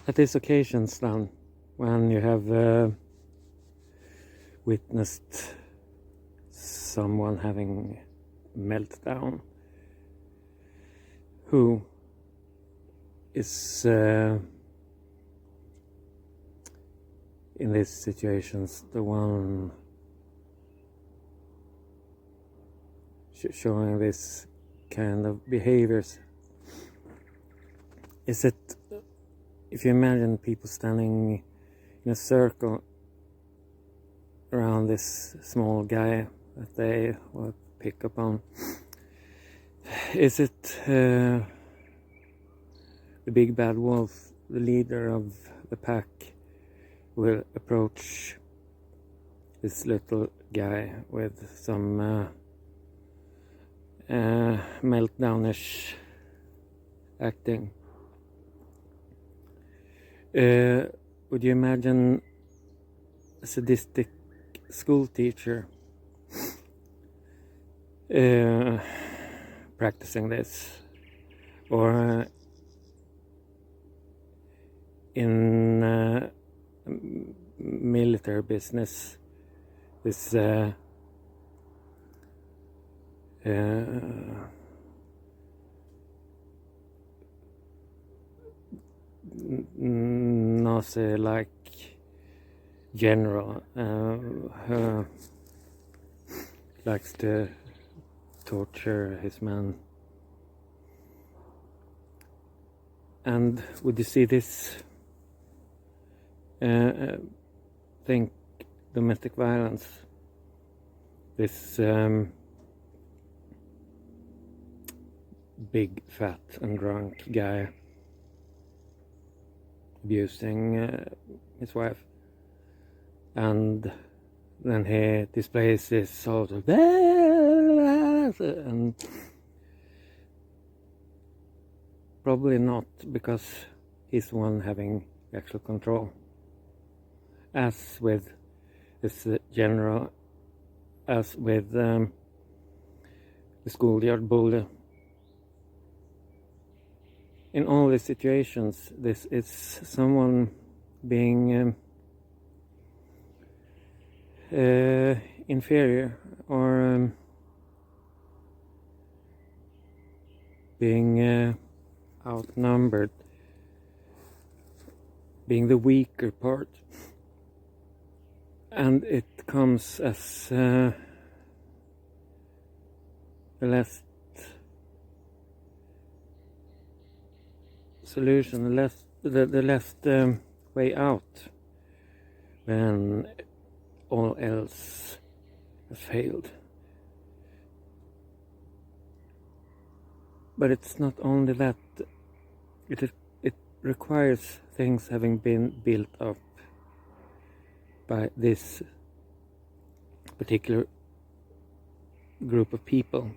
At these occasions then, when you have witnessed someone having meltdown, who is in these situations the one showing this kind of behaviors? Is it, if you imagine people standing in a circle around this small guy that they will pick up on, is it the big bad wolf, the leader of the pack, will approach this little guy with some meltdownish acting? Would you imagine a sadistic school teacher practicing this, or in military business, this Nazi-like general who likes to torture his men? And would you see this think domestic violence, this big fat and drunk guy abusing his wife, and then he displays this sort of and probably not, because he's the one having actual control, as with this general, as with the schoolyard bully. In all these situations, this is someone being inferior, or being outnumbered, being the weaker part. And it comes as the last solution, the last way out, when all else has failed. But it's not only that, it requires things having been built up by this particular group of people,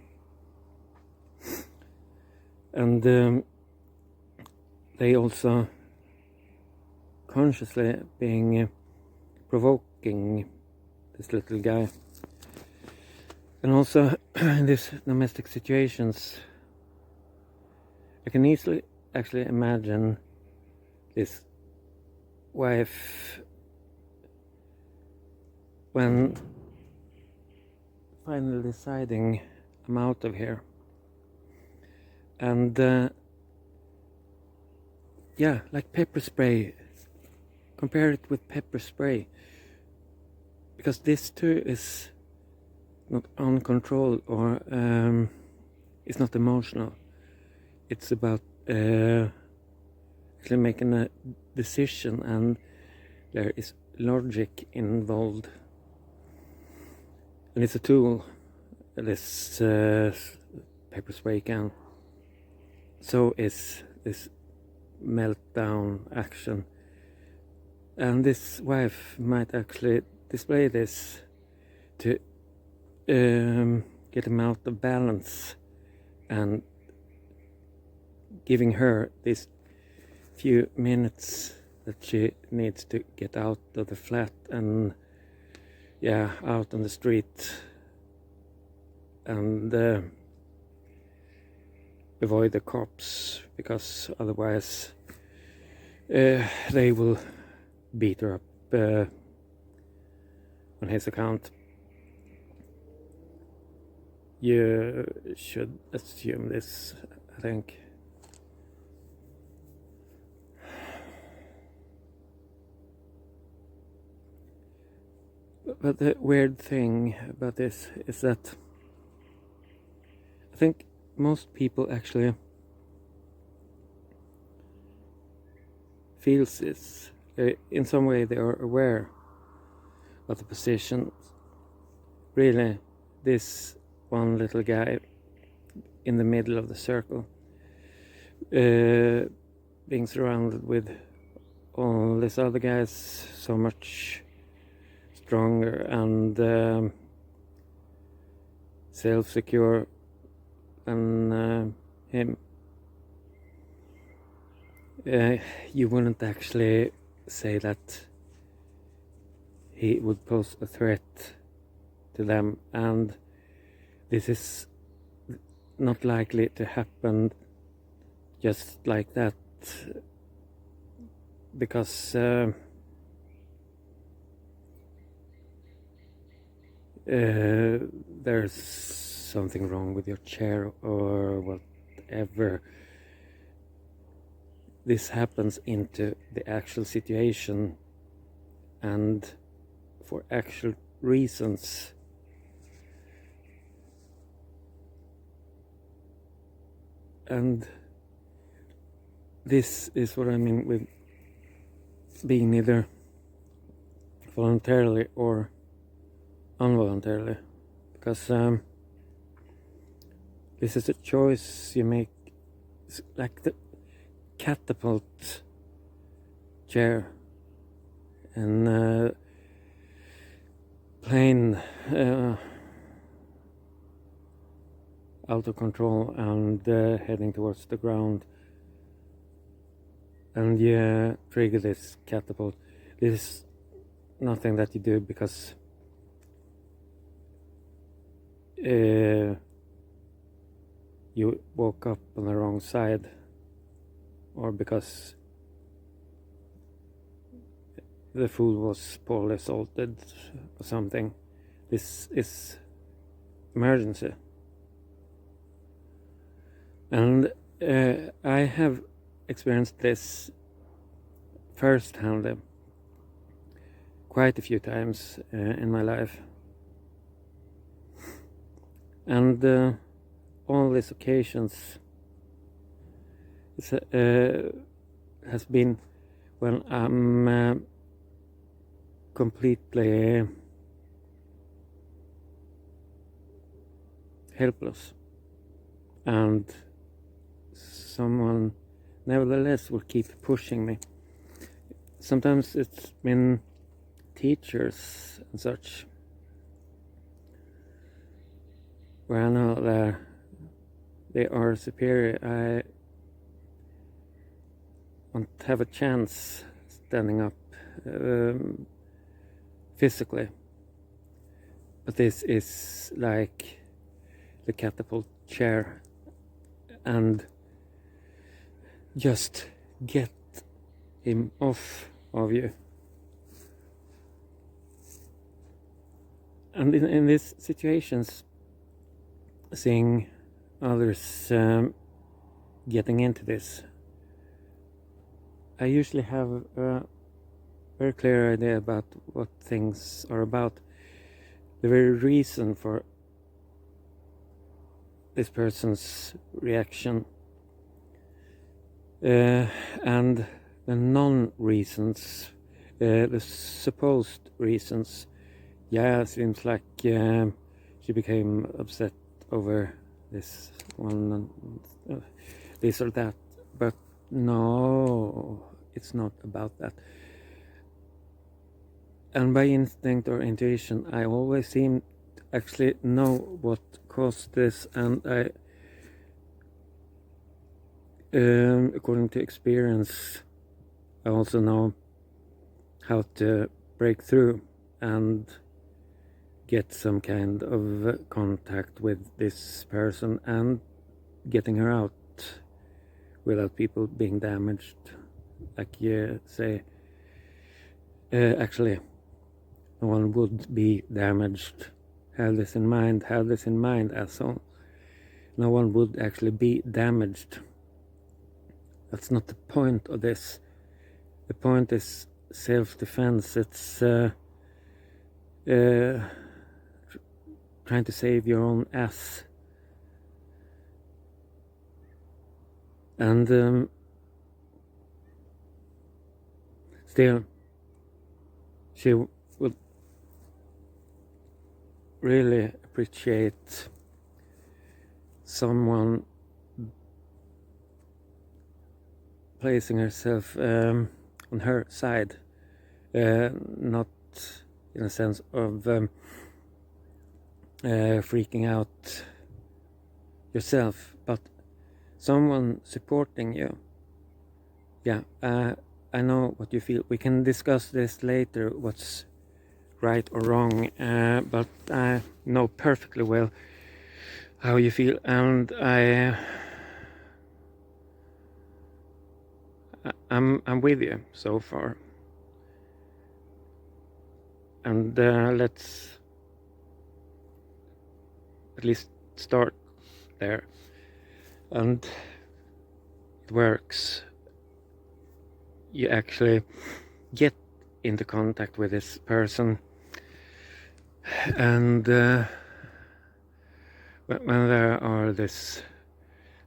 and they also consciously being provoking this little guy. And also in these domestic situations, I can easily actually imagine this wife, when finally deciding, I'm out of here, and yeah, like pepper spray, compare it with pepper spray, because this too is not uncontrolled, or it's not emotional. It's about actually making a decision, and there is logic involved. And it's a tool, this pepper spray can. So is this meltdown action. And this wife might actually display this to get him out of balance, and giving her these few minutes that she needs to get out of the flat and out on the street, and avoid the cops, because otherwise they will beat her up on his account. You should assume this, I think. But the weird thing about this is that I think most people actually feels this. In some way they are aware of the position. Really, this one little guy in the middle of the circle, being surrounded with all these other guys so much stronger and self-secure than him. You wouldn't actually say that he would pose a threat to them, and this is not likely to happen just like that, because there's something wrong with your chair or whatever. This happens into the actual situation and for actual reasons. And this is what I mean with being either voluntarily or involuntarily, because this is a choice you make. It's like the catapult chair and plane out of control and heading towards the ground, and you trigger this catapult. This is nothing that you do because you woke up on the wrong side, or because the food was poorly salted or something. This is emergency. And I have experienced this firsthand quite a few times in my life. And all these occasions has been when I'm completely helpless, and someone nevertheless will keep pushing me. Sometimes it's been teachers and such, where I know that they are superior. I won't have a chance standing up physically, but this is like the catapult chair, and just get him off of you. And in these situations, seeing others getting into this, I usually have a very clear idea about what things are about. The very reason for this person's reaction, and the non-reasons, the supposed reasons. Yeah, it seems like she became upset over this one, this or that, but no, it's not about that. And by instinct or intuition, I always seem to actually know what caused this, and I, according to experience, I also know how to break through and get some kind of contact with this person and getting her out without people being damaged like you say, actually no one would be damaged. Have this in mind, asshole. No one would actually be damaged. That's not the point of this. The point is self-defense. It's trying to save your own ass. And still, she would really appreciate someone placing herself on her side, not in a sense of freaking out yourself, but someone supporting you. Yeah, I know what you feel. We can discuss this later, what's right or wrong, but I know perfectly well how you feel, and I'm with you so far. And let's at least start there. And it works. You actually get into contact with this person, and when there are this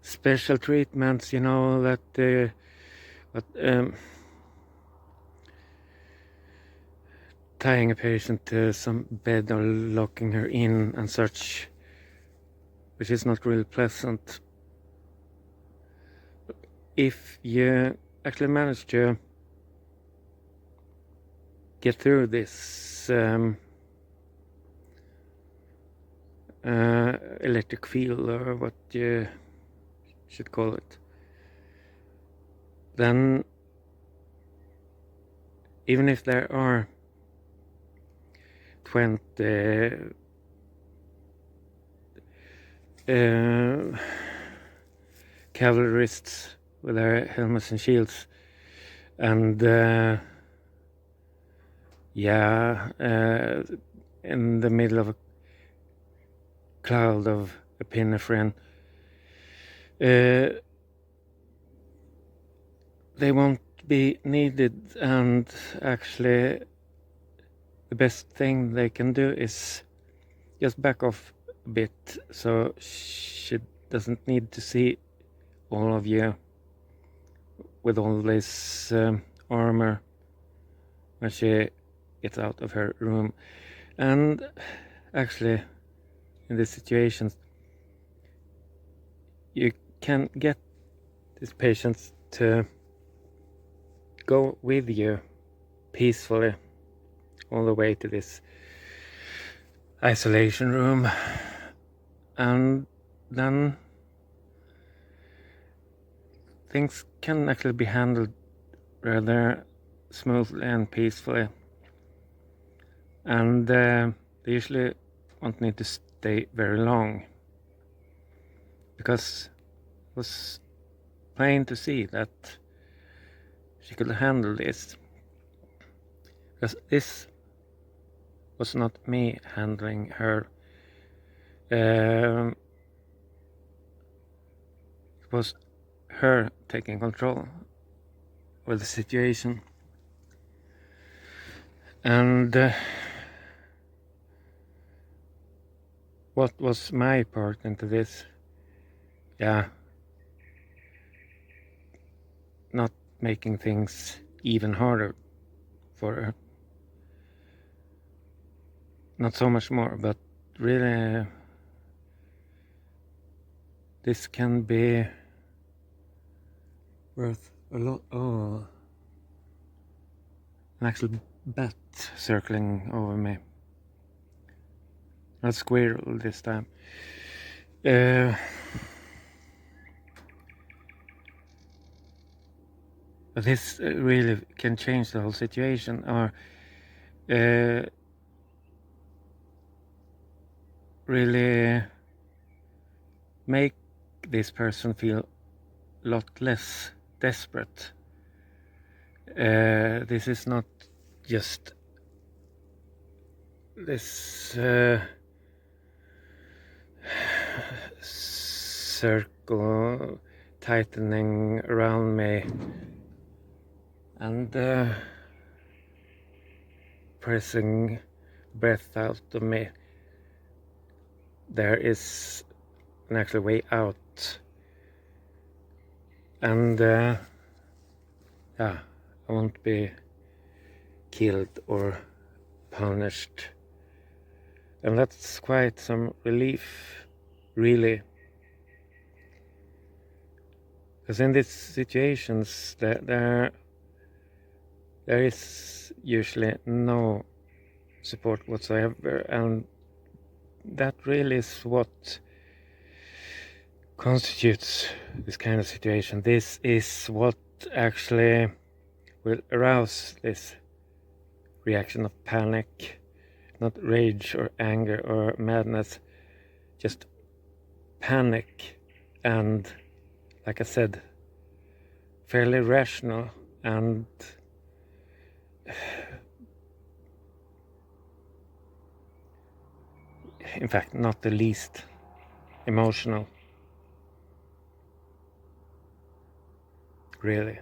special treatments, you know, that tying a patient to some bed or locking her in and such, which is not really pleasant. If you actually manage to get through this electric field, or what you should call it, then even if there are 20 cavalrysts with their helmets and shields, and in the middle of a cloud of epinephrine, they won't be needed, and actually the best thing they can do is just back off a bit, so she doesn't need to see all of you with all this armor when she gets out of her room. And actually, in these situations, you can get these patients to go with you peacefully all the way to this isolation room, and then things can actually be handled rather smoothly and peacefully, and they usually won't need to stay very long, because it was plain to see that she could handle this, because this was not me handling her. It was her taking control of the situation. And what was my part into this? Yeah, not making things even harder for her. Not so much more, but really, this can be worth a lot. Oh, an actual bat circling over me. Not squirrel this time. But this really can change the whole situation, or really make this person feel a lot less desperate. This is not just this circle tightening around me and pressing breath out of me. There is an actual way out, and yeah, I won't be killed or punished, and that's quite some relief, really, because in these situations there is usually no support whatsoever, and that really is what constitutes this kind of situation. This is what actually will arouse this reaction of panic, not rage or anger or madness, just panic, and like I said, fairly rational and in fact not the least emotional, really.